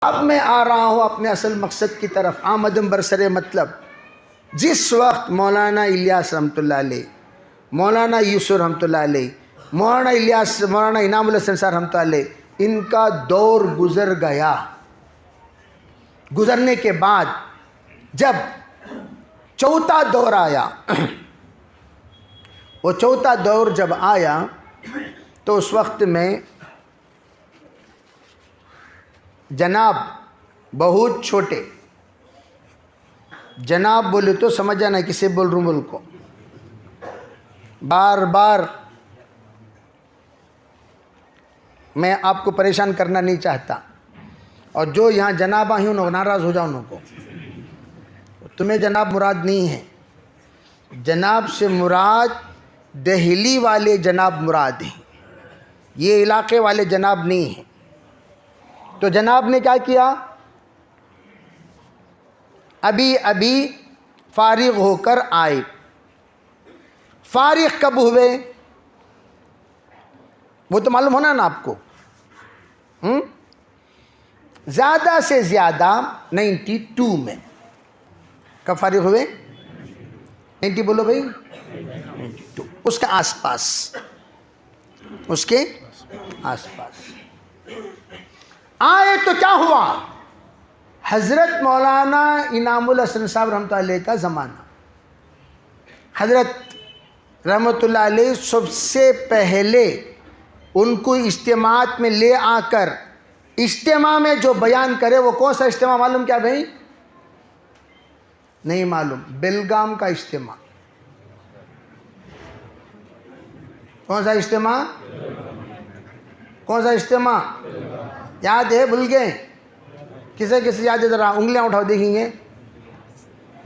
अब मैं आ रहा हूँ अपने असल मकसद की तरफ। आमदम बरसरे मतलब जिस वक्त मौलाना इलियास रहमतुल्लाह अलैह, मौलाना यूसुफ रहमतुल्लाह अलैह, मौलाना इलियास, मौलाना इनामुल हसन साहब रहमतुल्लाह अलैह, इनका दौर गुजर गया। गुजरने के बाद जब चौथा दौर आया, वो चौथा दौर जब आया तो उस वक्त में जनाब बहुत छोटे, जनाब बोले तो समझ जाना किसे बोल रहा हूँ। बोल को बार बार मैं आपको परेशान करना नहीं चाहता, और जो यहाँ जनाब आई हूँ नाराज़ हो जाओ उनको। तुम्हें जनाब मुराद नहीं है, जनाब से मुराद दहली वाले जनाब मुराद हैं, ये इलाके वाले जनाब नहीं हैं। तो जनाब ने क्या किया, अभी अभी फारिग होकर आए। फारिग कब हुए वो तो मालूम होना ना आपको। ज़्यादा से ज़्यादा 92 में। कब फारिग हुए? 90 बोलो भाई, 92, उसके आसपास, उसके आसपास आए। तो क्या हुआ, हज़रत मौलाना इनामुल हसन साहब रहमतुल्लाह अलैह का ज़माना। हज़रत रहमतुल्लाह अलैह सबसे पहले उनको इज्तिमात में ले आकर, इज्तिमा में जो बयान करे वो कौन सा इज्तिमा मालूम क्या भाई? नहीं मालूम। बेलगाम का इज्तिमा। कौन सा इज्तिमा? कौन सा इज्तिमा याद है? भूल गए? किसे किसे याद है? जरा उंगलियां उठाओ देखेंगे।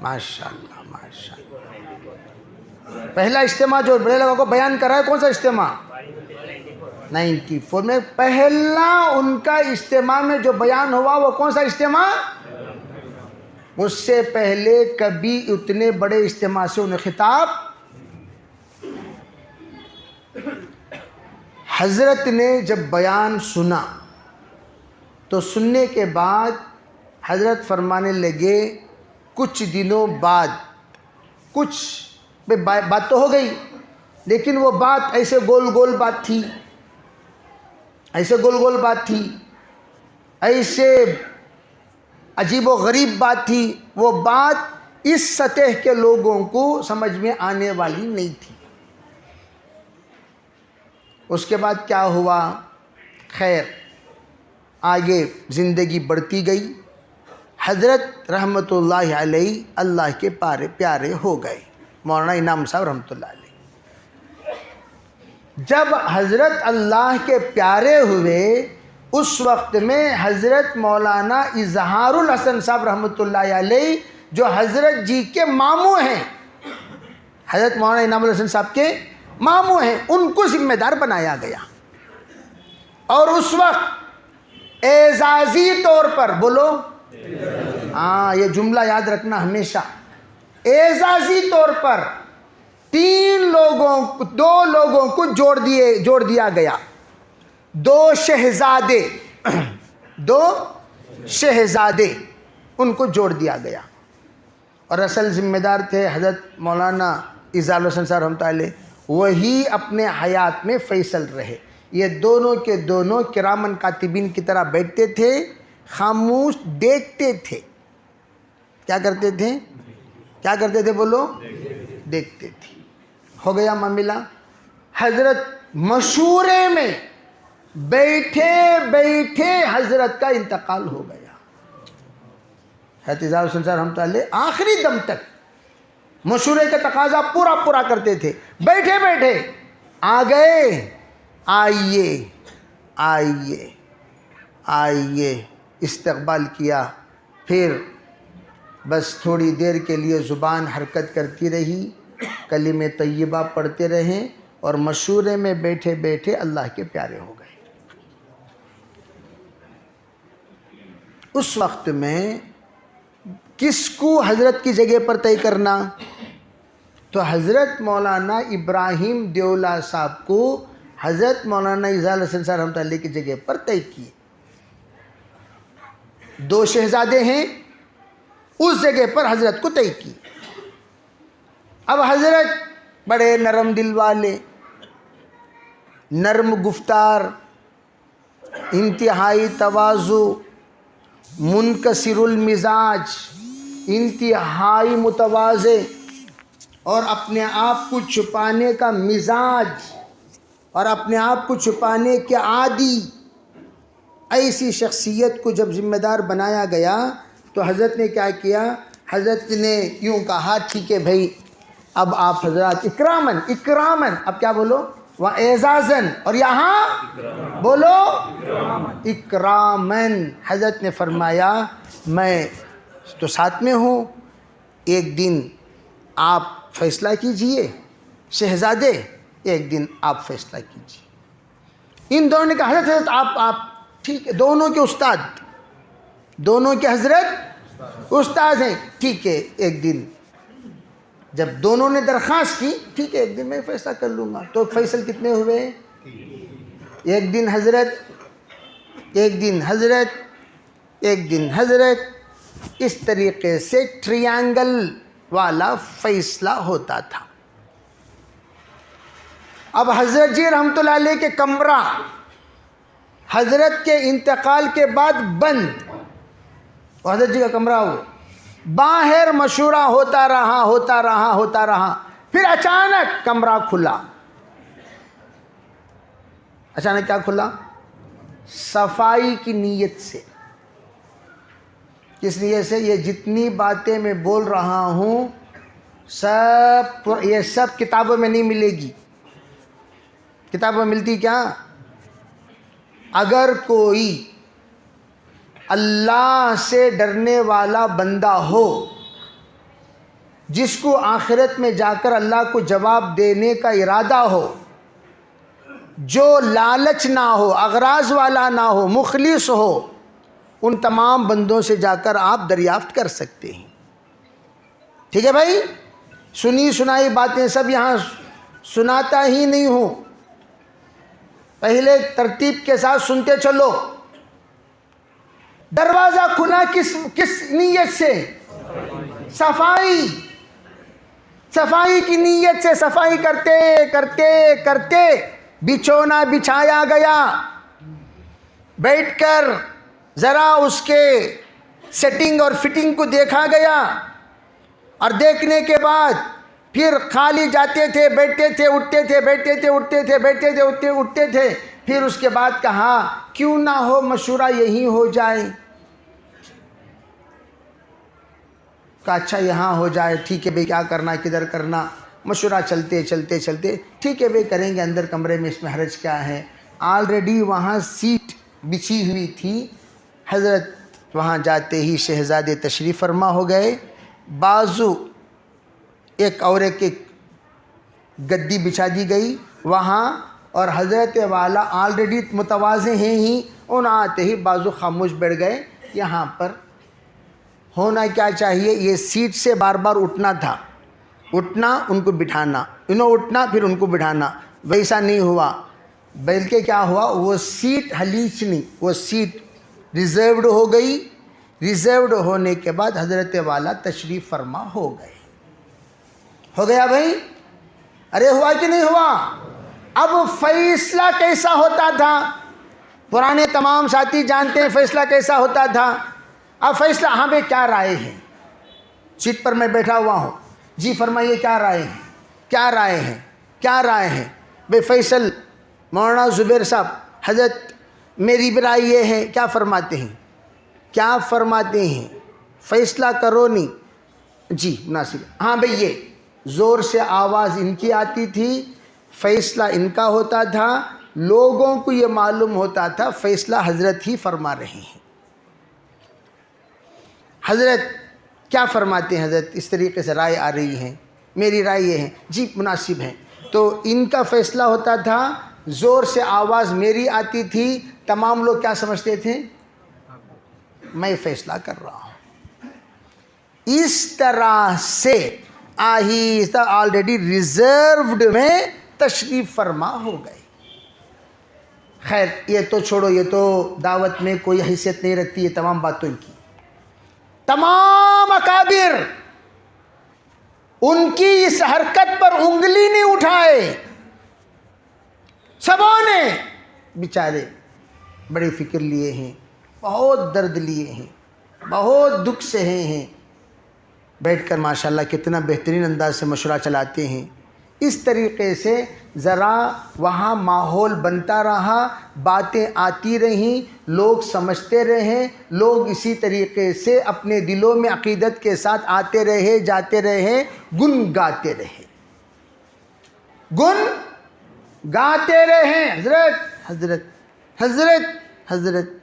माशाल्लाह माशाल्लाह। पहला इज्तिमा जो बड़े लोगों को बयान करा है, कौन सा इज्तिमा? 94 में पहला उनका इज्तिमा में जो बयान हुआ वो कौन सा इज्तिमा? उससे पहले कभी उतने बड़े इज्तिमा से उन्हें खिताब, हजरत ने जब बयान सुना तो सुनने के बाद हजरत फरमाने लगे, कुछ दिनों बाद कुछ बात तो हो गई, लेकिन वो बात ऐसे गोल गोल बात थी, ऐसे गोल गोल बात थी, ऐसे अजीब व गरीब बात थी। वो बात इस सतह के लोगों को समझ में आने वाली नहीं थी। उसके बाद क्या हुआ? खैर आगे ज़िंदगी बढ़ती गई। हज़रत रहमतुल्लाह अलैह अल्लाह के प्यारे हो गए, मौलाना इनाम साहब रहमतुल्लाह अलैह। जब हज़रत अल्लाह के प्यारे हुए उस वक्त में हज़रत मौलाना इजहारुल हसन साहब रहमतुल्लाह अलैह, जो हज़रत जी के मामू हैं, हज़रत मौलाना इनामुल हसन साहब के मामू हैं, उनको जिम्मेदार बनाया गया। और उस वक्त एजाजी तौर पर, बोलो हाँ ये जुमला याद रखना हमेशा, एजाजी तौर पर 2 लोगों को जोड़ दिया गया। 2 शहजादे उनको जोड़ दिया गया। और असल जिम्मेदार थे हज़रत मौलाना इजाज़ुल हसन साहब रहमतुल्लाह अलैह। वही अपने हयात में फैसल रहे। ये दोनों के दोनों किरामन कातिबीन की तरह बैठते थे, खामोश देखते थे। क्या करते थे? क्या करते थे बोलो? देखते थे। हो गया मामला। हजरत मशूरे में बैठे बैठे हजरत का इंतकाल हो गया। हज़रत इजाज़ुल हसन साहब रहमतुल्लाह अलैह आखिरी दम तक मशूरे का तकाजा पूरा करते थे। बैठे बैठे आ गए, आइए आइए आइए, इस्तकबाल किया। फिर बस थोड़ी देर के लिए ज़ुबान हरकत करती रही, कलिमे तय्यबा पढ़ते रहें, और मशूरे में बैठे बैठे अल्लाह के प्यारे हो गए। उस वक्त में किसको हज़रत की जगह पर तय करना? तो हज़रत मौलाना इब्राहिम देवला साहब को हज़रत मौलाना इजाज़ुल हसन साहब रहमतुल्लाह अलैह की जगह पर तय किए। 2 शहजादे हैं, उस जगह पर हज़रत को तय की। अब हज़रत बड़े नरम दिल वाले, नरम गुफ्तार, इंतहाई तवाज़ु, मुनकसिरुल मिजाज, इंतहाई मुतवाज़े और अपने आप को छुपाने का मिजाज और अपने आप को छुपाने के आदी, ऐसी शख्सियत को जब ज़िम्मेदार बनाया गया तो हज़रत ने क्या किया? हज़रत ने यूँ कहा, ठीक है भाई, अब आप हज़रत इकरामन, इकरामन, अब क्या बोलो? वह एजाज़न, और यहाँ बोलो इकरामन। हज़रत ने फरमाया मैं तो साथ में हूँ, एक दिन आप फैसला कीजिए शहज़ादे, एक दिन आप फैसला कीजिए। इन दोनों ने कहा, हज़रत आप ठीक है, दोनों के उस्ताद, दोनों के हज़रत उस्ताद हैं, ठीक है, एक दिन जब दोनों ने दरख्वास्त की, ठीक है, एक दिन मैं फ़ैसला कर लूँगा। तो फैसल कितने हुए? एक दिन हज़रत, एक दिन हज़रत, एक दिन हज़रत, इस तरीक़े से ट्रायंगल वाला फ़ैसला होता था। अब हज़रत जी रहमतुल्लाह अलैह के कमरा हज़रत के इंतकाल के बाद बंद, और हज़रत जी का कमरा हो, बाहर मशूरा होता रहा, होता रहा, होता रहा, फिर अचानक कमरा खुला। अचानक क्या खुला? सफाई की नीयत से। किस नीयत से? ये जितनी बातें मैं बोल रहा हूँ सब, ये सब किताबों में नहीं मिलेगी। किताबों में मिलती क्या? अगर कोई अल्लाह से डरने वाला बंदा हो, जिसको आखिरत में जाकर अल्लाह को जवाब देने का इरादा हो, जो लालच ना हो, अगराज वाला ना हो, मुखलिस हो, उन तमाम बंदों से जाकर आप दरियाफ्त कर सकते हैं। ठीक है भाई, सुनी सुनाई बातें सब यहाँ सुनाता ही नहीं हूँ, पहले तरतीब के साथ सुनते चलो। दरवाज़ा खुला किस नीयत से? सफाई, सफाई की नीयत से। सफाई करते करते करते बिछोना बिछाया गया, बैठकर ज़रा उसके सेटिंग और फिटिंग को देखा गया, और देखने के बाद फिर खाली जाते थे, बैठते थे, उठते थे, बैठते थे, उठते थे, बैठते थे, उठते थे। फिर उसके बाद कहा क्यों ना हो मशूरा यही हो जाए। कहा अच्छा यहाँ हो जाए, ठीक है भाई, क्या करना, किधर करना। मशूरा चलते चलते चलते, ठीक है भाई करेंगे अंदर कमरे में, इसमें हरज क्या है। ऑलरेडी वहाँ सीट बिछी हुई थी। हज़रत वहाँ जाते ही शहज़ादे तशरीफ़ फरमा हो गए, बाजू एक और एक गद्दी बिछा दी गई वहाँ, और हज़रत वाला ऑलरेडी मुतवाज़े हैं ही, उन आते ही बाजू खामोश बैठ गए। यहाँ पर होना क्या चाहिए, ये सीट से बार बार उठना था, उठना उनको बिठाना, इन्हों उठना फिर उनको बिठाना, वैसा नहीं हुआ। बल्कि क्या हुआ, वो सीट हलीच नहीं, वो सीट रिज़र्व्ड हो गई। रिज़र्व्ड होने के बाद हज़रत वाला तशरीफ़ फरमा हो गए। हो गया भाई? अरे हुआ कि नहीं हुआ? अब फैसला कैसा होता था, पुराने तमाम साथी जानते हैं फैसला कैसा होता था। अब फैसला, हाँ भाई क्या राय है, सीट पर मैं बैठा हुआ हूँ, जी फरमाइए क्या राय है, क्या राय है, क्या राय है। भाई फैसल मौलाना ज़ुबैर साहब, हज़रत मेरी भी राय ये है, क्या फरमाते हैं, क्या फरमाते हैं, फैसला करो नहीं। जी मुनासिब, हाँ भाई ये ज़ोर से आवाज़ इनकी आती थी, फ़ैसला इनका होता था, लोगों को ये मालूम होता था फ़ैसला हज़रत ही फरमा रहे हैं। हज़रत क्या फरमाते हैं, हज़रत इस तरीक़े से राय आ रही है, मेरी राय ये है, जी मुनासिब है। तो इनका फ़ैसला होता था, ज़ोर से आवाज़ मेरी आती थी, तमाम लोग क्या समझते थे, मैं फ़ैसला कर रहा हूँ। इस तरह से आहिस्ता ऑलरेडी रिजर्व्ड में तशरीफ़ फरमा हो गए। खैर ये तो छोड़ो, ये तो दावत में कोई हैसियत नहीं रखती, ये तमाम बातों की। तमाम अकाबिर उनकी इस हरकत पर उंगली नहीं उठाए, सबों ने बेचारे बड़ी फिक्र लिए हैं, बहुत दर्द लिए हैं, बहुत दुख सहे हैं, बैठकर माशाल्लाह कितना बेहतरीन अंदाज से मशवरा चलाते हैं। इस तरीक़े से ज़रा वहाँ माहौल बनता रहा, बातें आती रहीं, लोग समझते रहे, लोग इसी तरीक़े से अपने दिलों में अक़ीदत के साथ आते रहे, जाते रहे, गुन गाते रहे, गुन गाते रहे। हज़रत हज़रत हज़रत हज़रत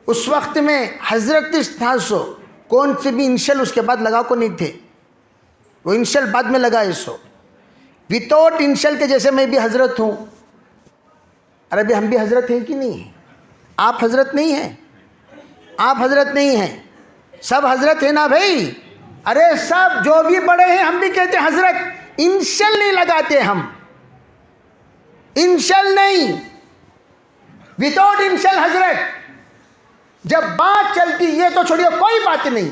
उस वक्त में हज़रत था, सो कौन से भी इंशल उसके बाद लगा को नहीं थे, वो इंशल बाद में लगा है। सो विदाउट इंशल के जैसे मैं भी हज़रत हूँ। अरे भी हम भी हज़रत हैं कि नहीं? आप हज़रत नहीं हैं, आप हज़रत नहीं हैं, सब हज़रत हैं ना भाई। अरे सब जो भी बड़े हैं हम भी कहते हैं हज़रत, इंशल नहीं लगाते हम, इंशल नहीं, विदाउट इंशल हज़रत। जब बात चलती, ये तो छोड़िए कोई बात नहीं,